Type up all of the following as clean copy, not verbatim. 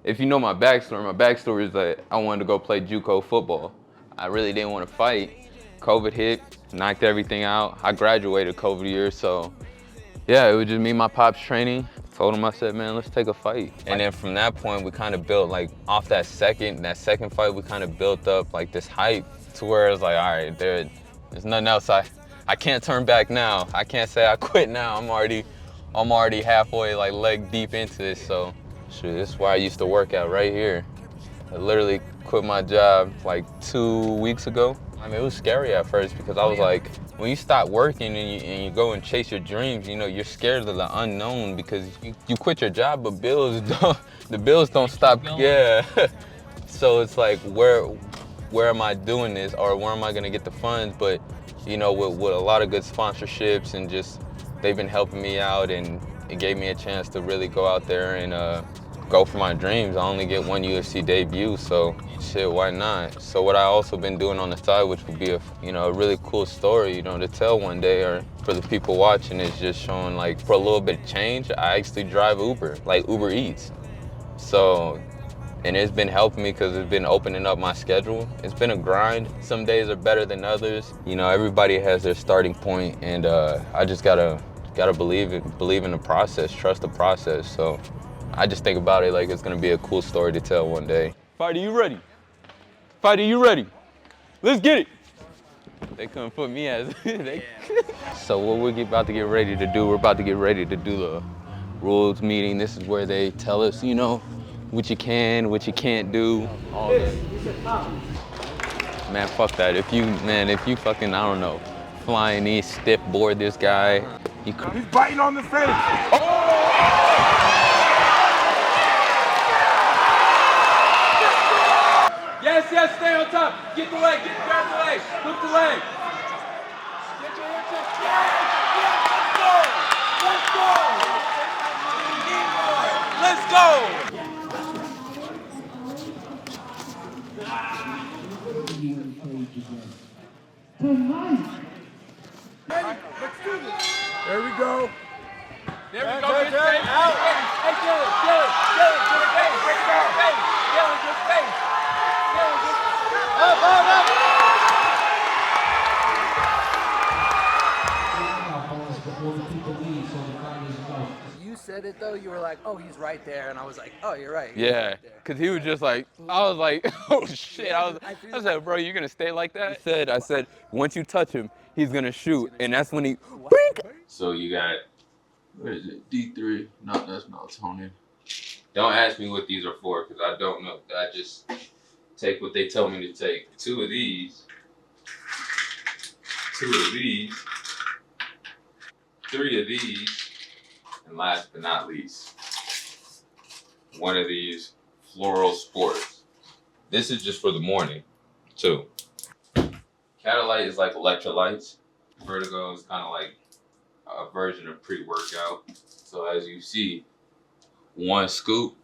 If you know my backstory is that I wanted to go play JUCO football. I really didn't want to fight. COVID hit, knocked everything out. I graduated COVID year, so yeah, it was just me and my pops training. Told him, I said, man, let's take a fight. And then from that point, we kind of built, like, off that second fight, we kind of built up, like, this hype to where it's like, all right, there's nothing else. I can't turn back now. I can't say I quit now. I'm already halfway, like, leg deep into this, so shoot, this is why I used to work out right here. I literally quit my job, like, 2 weeks ago. I mean, it was scary at first because I was like, when you stop working and you go and chase your dreams, you know, you're scared of the unknown because you quit your job, but the bills don't stop. Yeah. So it's like, where am I doing this, or where am I gonna get the funds? But, you know, with a lot of good sponsorships and just, they've been helping me out, and it gave me a chance to really go out there and go for my dreams. I only get one UFC debut, so shit, why not? So what I also been doing on the side, which would be a really cool story, you know, to tell one day, or for the people watching, is just showing, like, for a little bit of change, I actually drive Uber, like Uber Eats. So, and it's been helping me because it's been opening up my schedule. It's been a grind. Some days are better than others. You know, everybody has their starting point, and I just gotta believe in the process, trust the process. So I just think about it like it's gonna be a cool story to tell one day. Fighter, you ready? Fighter, you ready? Let's get it. They couldn't put me as So what we're about to get ready to do, we're about to get ready to do the rules meeting. This is where they tell us, you know, what you can, what you can't do, all that. Man, fuck that. If you fucking, I don't know, flying knee, stiff board this guy. He's biting on the face. Oh! Yes, stay on top. Get the leg, grab the leg, hook the leg. Get your hips in. Let's go. There we go. There we go. Get straight. Out. Hey, kill it. To the face. Break it down. Face. Kill it, just face. Up. You said it though, you were like, oh, he's right there, and I was like, oh, you're right. Yeah, because he was just like, I was like, oh shit. I said, bro, you're gonna stay like that? I said, once you touch him, he's gonna shoot, and that's when he, blink. So you got, what is it, D3? No, that's melatonin. Don't ask me what these are for, because I don't know. I just take what they tell me to take. Two of these, three of these, and last but not least, one of these floral sports. This is just for the morning, too. Catalyte is like electrolytes. Vertigo is kind of like a version of pre-workout. So as you see, one scoop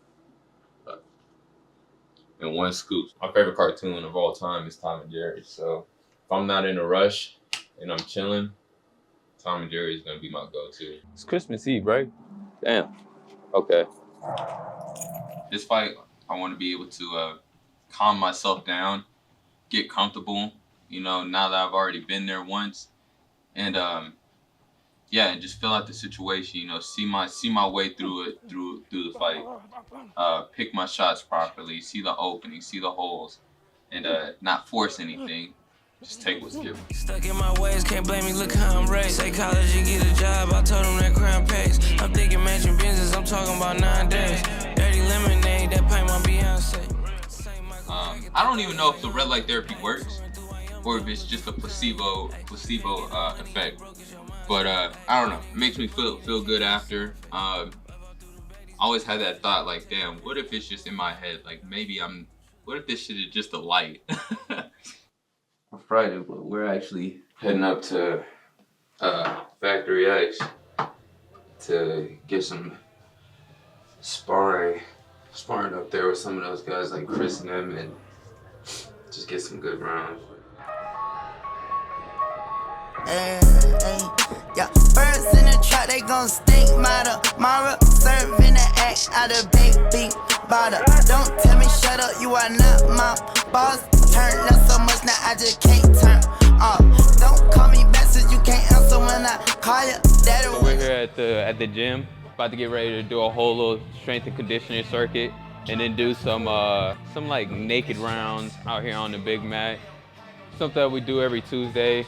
and one scoop. My favorite cartoon of all time is Tom and Jerry. So if I'm not in a rush and I'm chilling, Tom and Jerry is gonna be my go-to. It's Christmas Eve, right? Damn. Okay. This fight, I want to be able to calm myself down, get comfortable. You know, now that I've already been there once, and yeah, and just fill out the situation. You know, see my way through it, through the fight. Pick my shots properly, see the openings, see the holes, and not force anything. Just take what's given. Stuck in my ways, can't blame me, look how I'm raised. Psychology, get a job, I told them that crime pays. I'm thinking mansion business, I'm talking about 9 days. Dirty lemonade, that paint my Beyonce. I don't even know if the red light therapy works, or if it's just a placebo effect. But I don't know, it makes me feel good after. I always had that thought, like, damn, what if it's just in my head? Like, maybe what if this shit is just a light? Friday, but we're actually heading up to Factory X to get some sparring up there with some of those guys like Chris and them, and just get some good rounds. Yeah, birds in the truck, they gon' stink. Mara, serving the act out of baby. bother. Don't tell me shut up, you are not my boss. Turn up so much now I just can't turn off. Don't call me back since you can't answer when I call you. So we're here at the gym, about to get ready to do a whole little strength and conditioning circuit, and then do some like naked rounds out here on the big mat. Something that we do every Tuesday.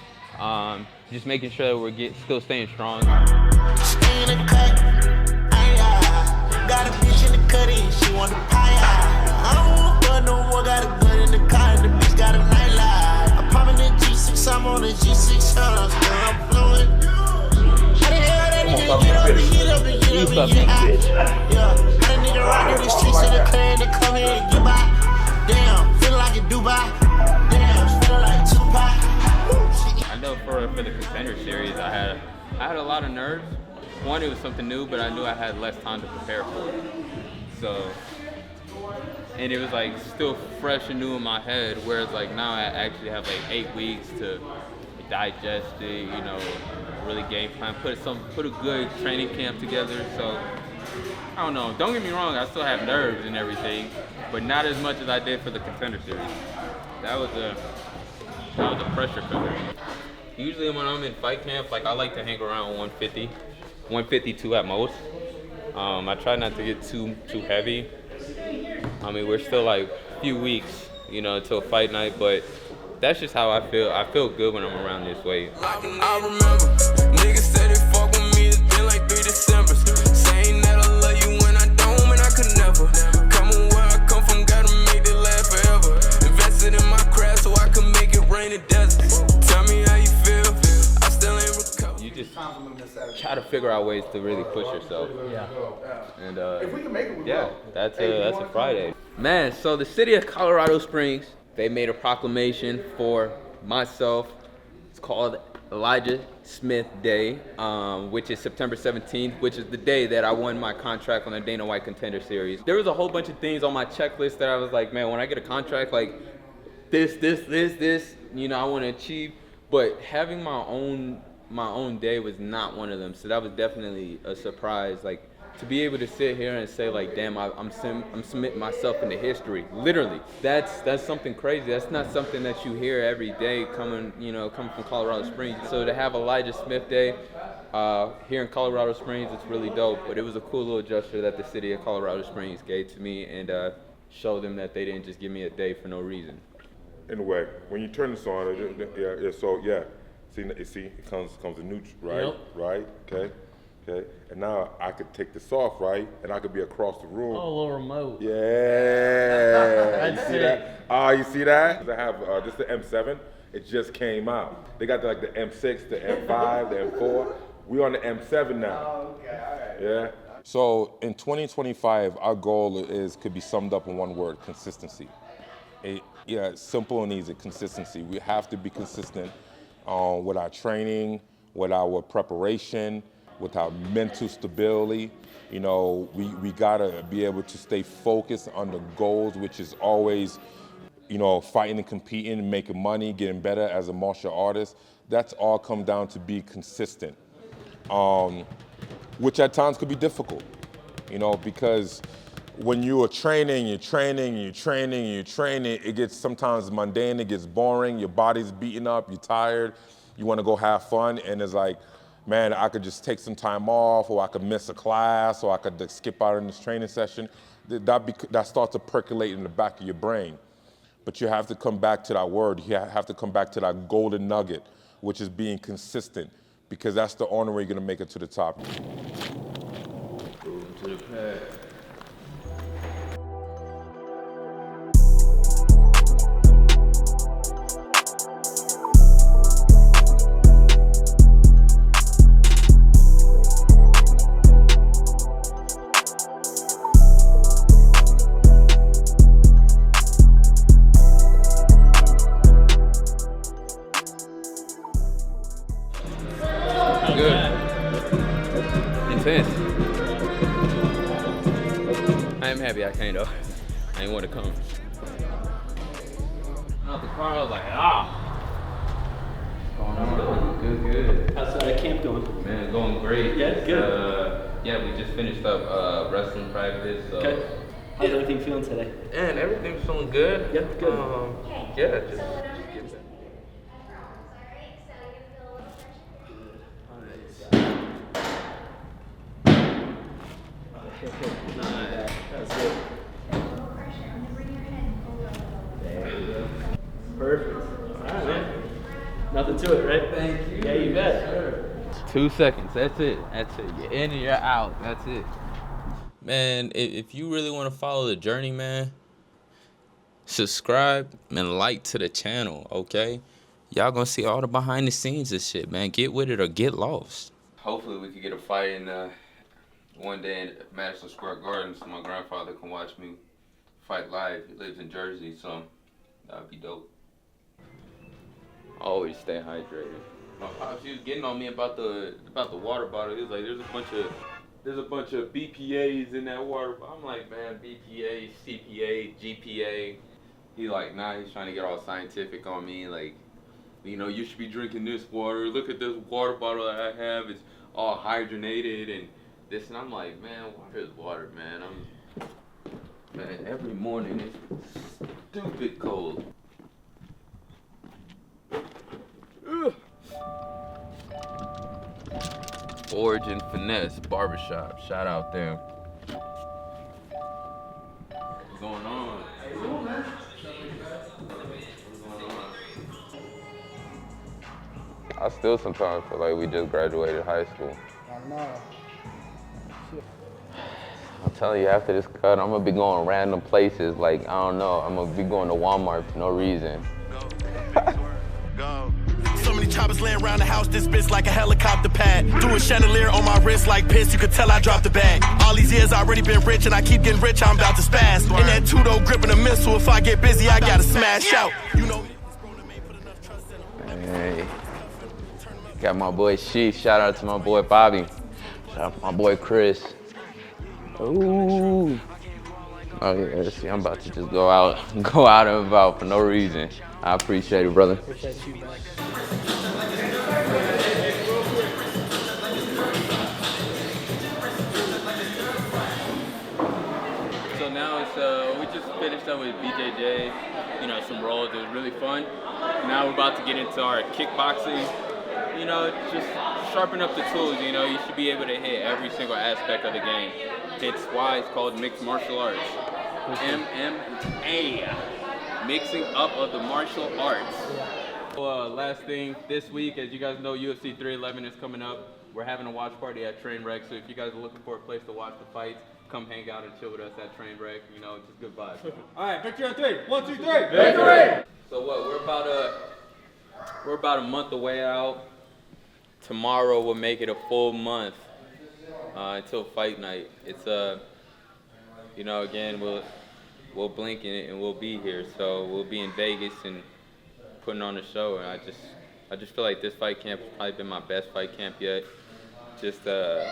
Just making sure that we're still staying strong. Stay in the cut, got a bitch in the cutty, she want the pie. I don't want to no more, got a gun in the car, and the bitch got a nightlight. I'm popping the G6, I'm on the G6, I'm flowing. How the hell that nigga get up and get up and get up and get out? Yeah, how that nigga ride through the streets in the clan to come here and get by? Damn, feel like a Dubai. Damn, feel like Tupac. I know for the Contender Series, I had a lot of nerves. One, it was something new, but I knew I had less time to prepare for it. So, and it was like still fresh and new in my head, whereas like now I actually have like 8 weeks to digest it, you know, really game plan, put a good training camp together. So, I don't know, don't get me wrong, I still have nerves and everything, but not as much as I did for the Contender Series. That was a pressure cooker. Usually when I'm in fight camp, like I like to hang around 150, 152 at most. I try not to get too heavy. I mean, we're still like a few weeks, you know, until fight night, but that's just how I feel. I feel good when I'm around this weight. I remember niggas said they fuck with me, it's been like 3 Decembers. Saying that I love you when I don't, and I could never. Coming where I come from, gotta make it last forever. Invested in my craft so I can make it rain in deserts. Tell me how you feel, I still ain't recovered. You just try to figure out ways to really push yourself. Yeah. And If we can make it, we yeah, will. that's a Friday. Man, so the city of Colorado Springs, they made a proclamation for myself. It's called Elijah Smith Day, which is September 17th, which is the day that I won my contract on the Dana White Contender Series. There was a whole bunch of things on my checklist that I was like, man, when I get a contract, like this, you know, I want to achieve. But having my own day was not one of them. So that was definitely a surprise. Like to be able to sit here and say like, damn, I'm submitting myself into history. Literally, that's something crazy. That's not something that you hear every day coming from Colorado Springs. So to have Elijah Smith Day here in Colorado Springs, it's really dope. But it was a cool little gesture that the city of Colorado Springs gave to me and showed them that they didn't just give me a day for no reason. In a way, when you turn this on, see, it comes a neutral, right? Yep. Right, okay. And now I could take this off, right? And I could be across the room. Oh, a little remote. Yeah. That's you see sick. that? Oh, you see that? I have this is the M7. It just came out. They got like the M6, the M5, the M4. We on the M7 now. Oh, okay, all right. Yeah. So in 2025, our goal could be summed up in one word: consistency. Simple and easy. Consistency. We have to be consistent with our training, with our preparation, with our mental stability. You know, we gotta be able to stay focused on the goals, which is always, you know, fighting and competing, making money, getting better as a martial artist. That's all come down to be consistent, which at times could be difficult, you know, because when you are training, it gets sometimes mundane, it gets boring, your body's beaten up, you're tired, you wanna go have fun, and it's like, man, I could just take some time off, or I could miss a class, or I could skip out in this training session. That starts to percolate in the back of your brain. But you have to come back to that word. You have to come back to that golden nugget, which is being consistent, because that's the only way you're gonna make it to the top. To the pad. Intense. I am happy I came though. I didn't want to come. Out the car, I was like, Going on? Good. How's that camp going? Man, going great. Yeah, good. Yeah, we just finished up wrestling practice, so Okay. How's everything feeling today? And everything's feeling good. Yeah, good. Yeah, just That's good. There you go. Perfect. All right, man. Nothing to it, right? Thank you. Yeah, you bet. 2 seconds. That's it. That's it. You're in and you're out. That's it. Man, if you really want to follow the journey, man, subscribe and like to the channel, okay? Y'all gonna see all the behind the scenes of shit, man. Get with it or get lost. Hopefully we could get a fight in one day in Madison Square Garden so my grandfather can watch me fight live. He lives in Jersey, so that'd be dope. Always stay hydrated. My pops, he was getting on me about the water bottle. He was like, there's a bunch of BPAs in that water bottle. I'm like, man, BPA, CPA, GPA. He like, nah, he's trying to get all scientific on me. Like, you know, you should be drinking this water. Look at this water bottle that I have. It's all hydrogenated and this. And I'm like, man, water is water, man. Man, every morning it's stupid cold. Ugh. Forge and Finesse Barbershop. Shout out them. What's going on? I still sometimes feel like we just graduated high school. I know. I'm telling you, after this cut, I'm gonna be going random places. Like, I don't know, I'm gonna be going to Walmart for no reason. Go. So many choppers laying around the house, this bitch like a helicopter pad. Doing chandelier on my wrist like piss, you could tell I dropped the bag. All these years I already been rich and I keep getting rich, I'm about to spaz. In that two-door gripping a missile, if I get busy, I gotta smash out. You know. Hey. Got my boy Sheesh, shout out to my boy Bobby. Shout out to my boy Chris. Ooh. Oh yeah, see, I'm about to just go out and about for no reason. I appreciate it, brother. Appreciate you, man. So now it's we just finished up with BJJ, you know, some rolls. It was really fun. Now we're about to get into our kickboxing. You know, just sharpen up the tools. You know, you should be able to hit every single aspect of the game. It's why it's called mixed martial arts. MMA, mixing up of the martial arts. Last thing, this week, as you guys know, UFC 311 is coming up. We're having a watch party at Trainwreck, so if you guys are looking for a place to watch the fights, come hang out and chill with us at Trainwreck. You know, just good vibes. All right, victory on 3. 1, 2, 3. Victory! So what? We're about a month away out. Tomorrow will make it a full month until fight night. It's you know, again, we'll blink and we'll be here. So we'll be in Vegas and putting on a show. And I just feel like this fight camp has probably been my best fight camp yet. Just a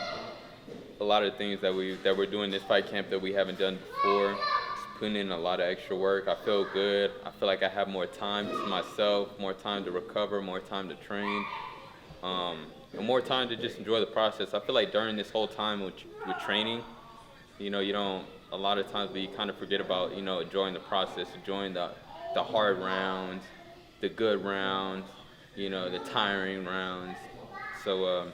lot of things that we're doing this fight camp that we haven't done before. Just putting in a lot of extra work. I feel good. I feel like I have more time to myself, more time to recover, more time to train. And more time to just enjoy the process. I feel like during this whole time with training, you know, a lot of times we kind of forget about, you know, enjoying the process, enjoying the hard rounds, the good rounds, you know, the tiring rounds. So,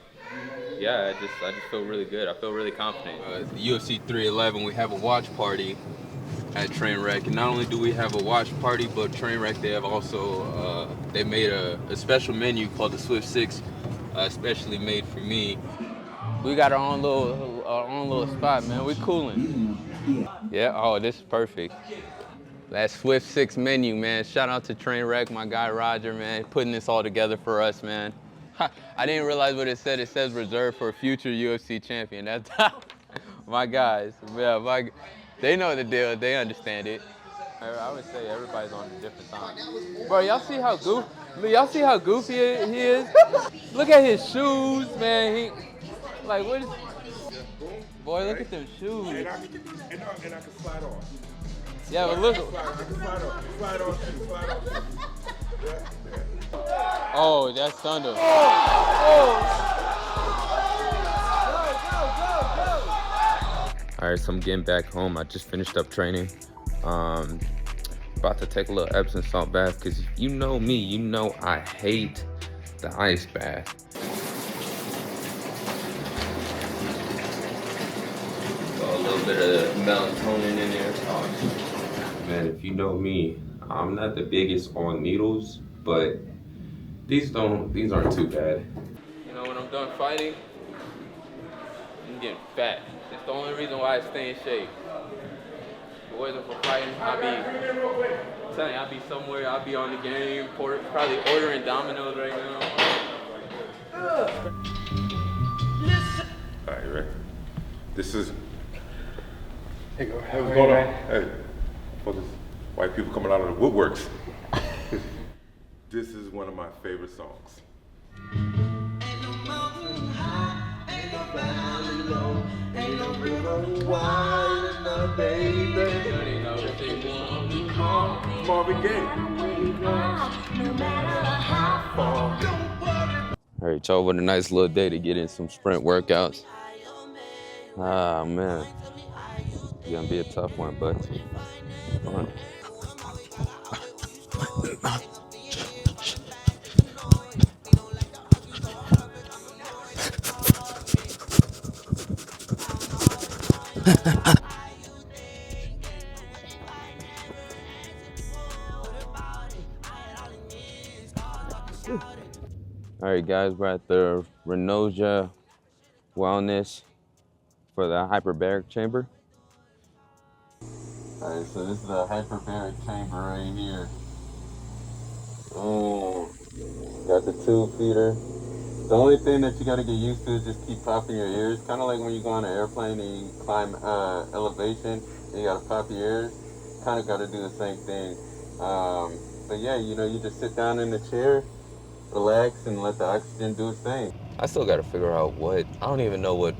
yeah, I just feel really good. I feel really confident. UFC 311, we have a watch party at Trainwreck. And not only do we have a watch party, but Trainwreck, they have also, they made a special menu called the Swift 6, especially made for me. We got our own little spot, man. We coolin'. Yeah, oh, this is perfect. That Swift 6 menu, man. Shout out to Trainwreck, my guy Roger, man, putting this all together for us, man. I didn't realize what it said. It says reserved for a future UFC champion. That's my guys. Yeah, they know the deal. They understand it. I would say everybody's on a different time. Bro, y'all see how goofy he is? Look at his shoes, man. Like, what is... Boy, look at them shoes. And I can slide off. Yeah, but look. I can slide off. Slide off. Yeah. Oh, that's thunder. All right, so I'm getting back home. I just finished up training. About to take a little Epsom salt bath, because you know me, you know I hate the ice bath. So a little bit of melatonin in there. Oh, man, if you know me, I'm not the biggest on needles, but these aren't too bad. You know, when I'm done fighting, I'm getting fat. It's the only reason why I stay in shape. If it wasn't for fighting, I'd be somewhere. I'd be on the game, probably ordering Domino's right now. All right, you ready? This is. Hey, what's going on? Hey, for this white people coming out of the woodworks. This is one of my favorite songs. Marvin Gaye. All right, y'all, what a nice little day to get in some sprint workouts. Ah, man. It's gonna be a tough one, but fun. All right, guys, we're at the Renoja Wellness for the hyperbaric chamber. All right, so this is the hyperbaric chamber right here. Got the tube feeder. The only thing that you gotta get used to is just keep popping your ears. Kind of like when you go on an airplane and you climb elevation and you gotta pop your ears. Kind of gotta do the same thing. But yeah, you know, you just sit down in the chair, relax, and let the oxygen do its thing. I still gotta figure out I don't even know what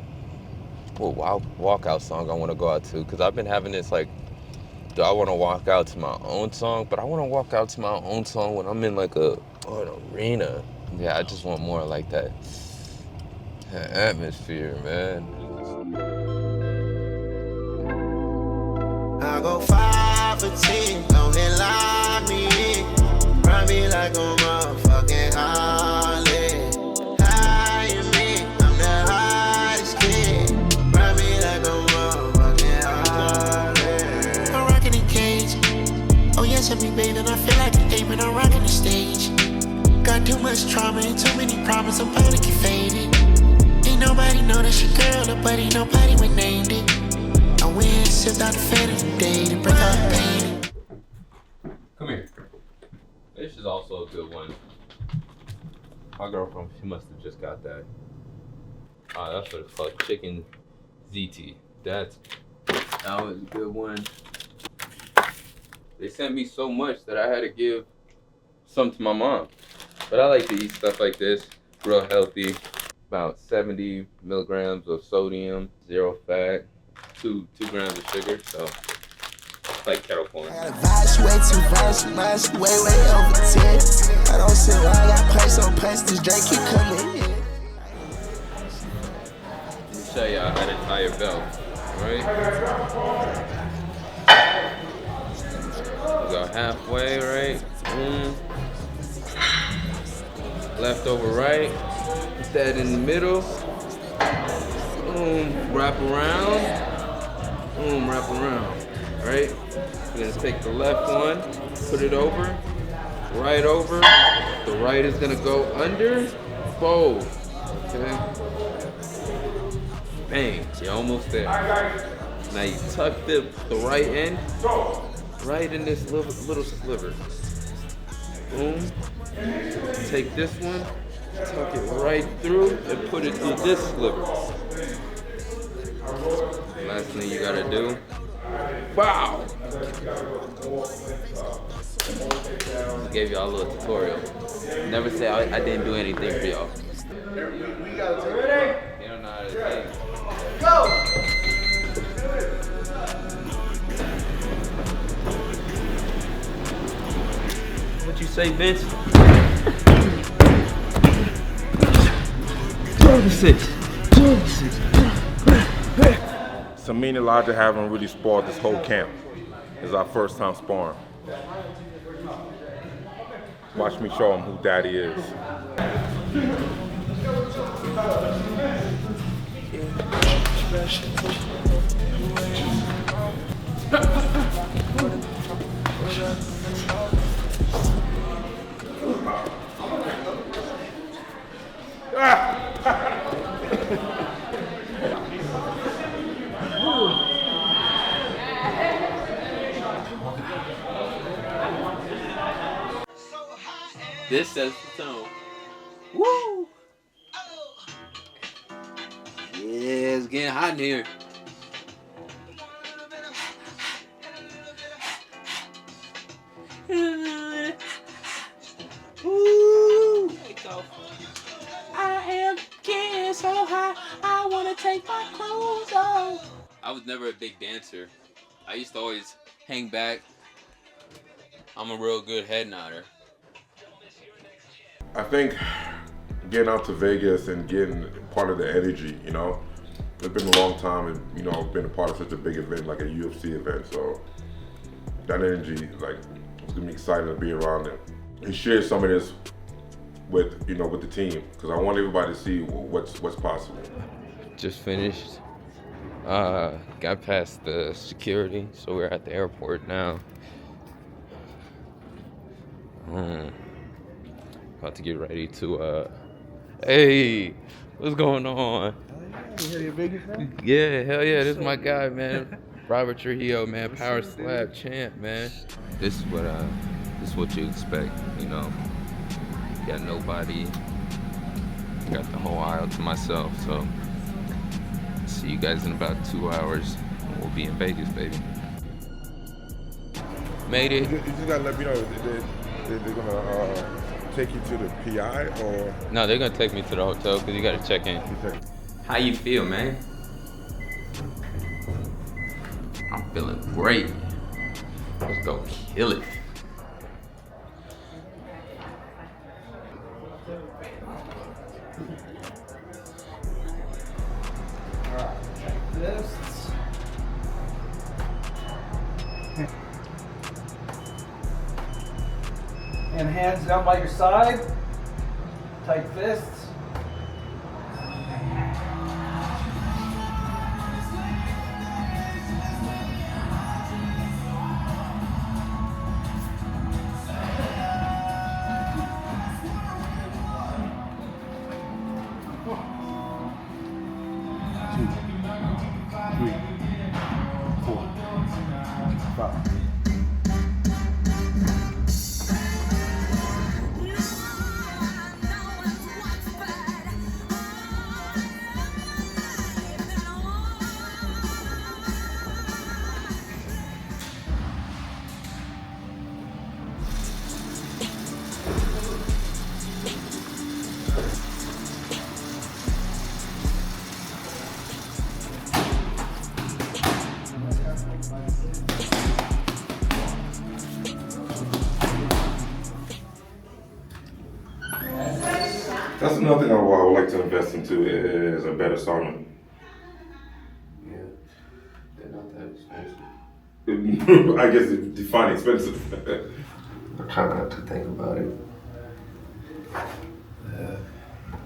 walkout song I wanna go out to, because I've been having this like, do I wanna walk out to my own song? But I wanna walk out to my own song when I'm in like an arena. Yeah, I just want more like that atmosphere, man. I go 5 for 10, don't hit line me in. Run me like a motherfucking Harley. High in me, I'm the hottest kid. Run me like a motherfucking Harley. I'm rocking the cage. Oh yes, I'm bathing. I feel like an ape when I'm rocking the stage. Got too much trauma and too many problems, I'm about to get faded. Ain't nobody know that your girl, or buddy, nobody would named it. I went, sipped out the fan of the day to break out the pain. Come here. This is also a good one. My girlfriend, she must have just got that. That's what it's called, chicken ziti. That was a good one. They sent me so much that I had to give some to my mom. But I like to eat stuff like this, real healthy. About 70 milligrams of sodium, 0 fat, 2 grams of sugar, so it's like kettle corn. I got a vibe, way too fast, way over 10. I don't sit around, I got punch on punch, this drink keep coming in. Let me show y'all how to tie your belt, right? Go halfway, right? Left over right, put that in the middle, wrap around, wrap around, right? We're gonna take the left one, put it over, the right is gonna go under, fold, okay? Bang, you're almost there. Now you tuck the right end, right in this little sliver. Boom. Take this one, tuck it right through, and put it through this sliver. Last thing you gotta do, wow! I gave y'all a little tutorial. Never say I didn't do anything for y'all. We got to ready? You don't know how to think. Go! What you say, Vince? 12 to 6. 12 to 6. So me and Elijah haven't really sparred this whole camp. It's our first time sparring. Watch me show him who daddy is. This sets the tone. Woo! Yeah, it's getting hot in here. Woo! Take off. I am getting so hot, I wanna take my clothes off. I was never a big dancer. I used to always hang back. I'm a real good head nodder. I think getting out to Vegas and getting part of the energy, you know, it's been a long time and, you know, been a part of such a big event like a UFC event. So that energy, like, it's gonna be exciting to be around it and share some of this with, you know, with the team, because I want everybody to see what's possible. Just finished. Got past the security, so we're at the airport now. About to get ready to, hey, what's going on? You Vegas fan? Yeah, hell yeah, this is my guy, man. Robert Trujillo, man, Power Slab champ, man. This is what you expect, you know. Got nobody, got the whole aisle to myself, so see you guys in about 2 hours. We'll be in Vegas, baby. Made it. You just gotta let me know, they're gonna take you to the PI or? No, they're gonna take me to the hotel because you gotta check in. How you feel, man? I'm feeling great. Let's go kill it. Fists. And hands down by your side. Tight fists. That's another thing I would like to invest into is a better sauna. Yeah, they're not that expensive. I guess define expensive. I kind of have to think about it.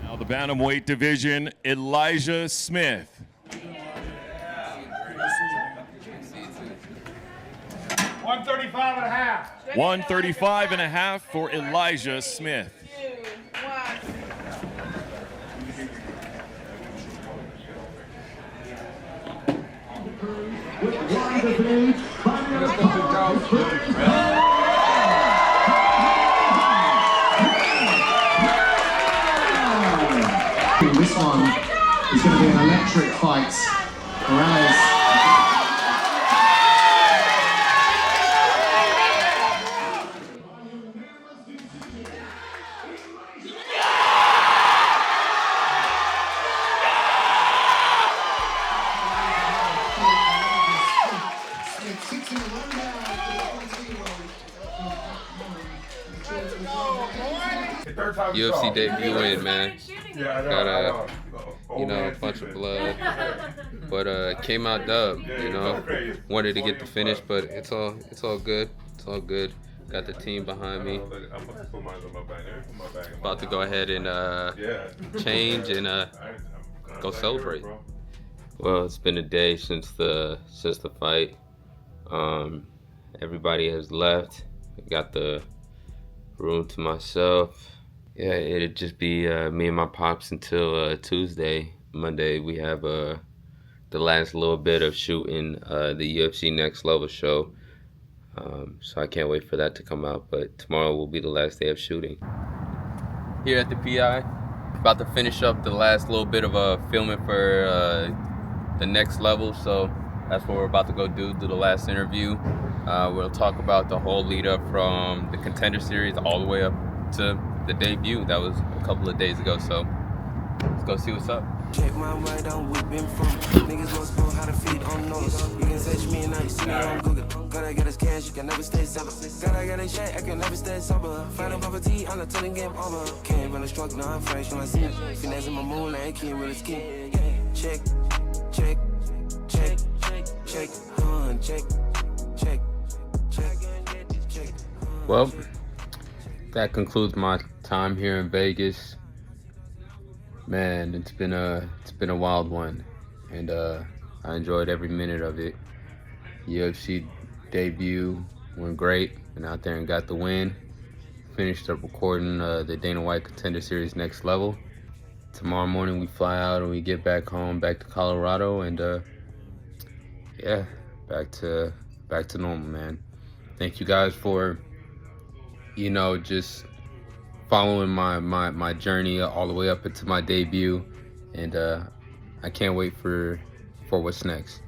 Now the bantamweight division, Elijah Smith. 135 and a half. 135 and a half for Elijah Smith. This one is going to be an electric fight. Morales. UFC debut win, man. Yeah, I know, Got I know. you know, a bunch of blood. but came out dub. You know, wanted to get the finish, but it's all good. It's all good. Got the team behind me. About to go ahead and change and go celebrate. Well, it's been a day since the fight. Everybody has left. I got the room to myself. Yeah, it'd just be me and my pops until Tuesday. Monday we have the last little bit of shooting the UFC Next Level show. So I can't wait for that to come out, but tomorrow will be the last day of shooting. Here at the PI, about to finish up the last little bit of filming for the Next Level, so that's what we're about to go do the last interview. We'll talk about the whole lead up from the Contender Series all the way up to the debut. That was a couple of days ago, so let's go see what's up. Check my right on whipping from niggas must know how to feed on notice. You can search me and I see me on Google. Gotta get us cash, you can never stay sober. Gotta get a check, I can never stay sober. Find a poverty, I'm not telling game over. Can't run a stroke, no, I'm fresh when I see it. Finesse in my moonlight, can't really skin. Check, check, check, check, check, check. Well, that concludes my time here in Vegas. Man, it's been a wild one, and I enjoyed every minute of it. UFC debut went great, and out there and got the win. Finished up recording the Dana White Contender Series Next Level. Tomorrow morning we fly out and we get back home, back to Colorado, and yeah, back to normal, man. Thank you guys for, you know, just following my journey all the way up into my debut, and I can't wait for what's next.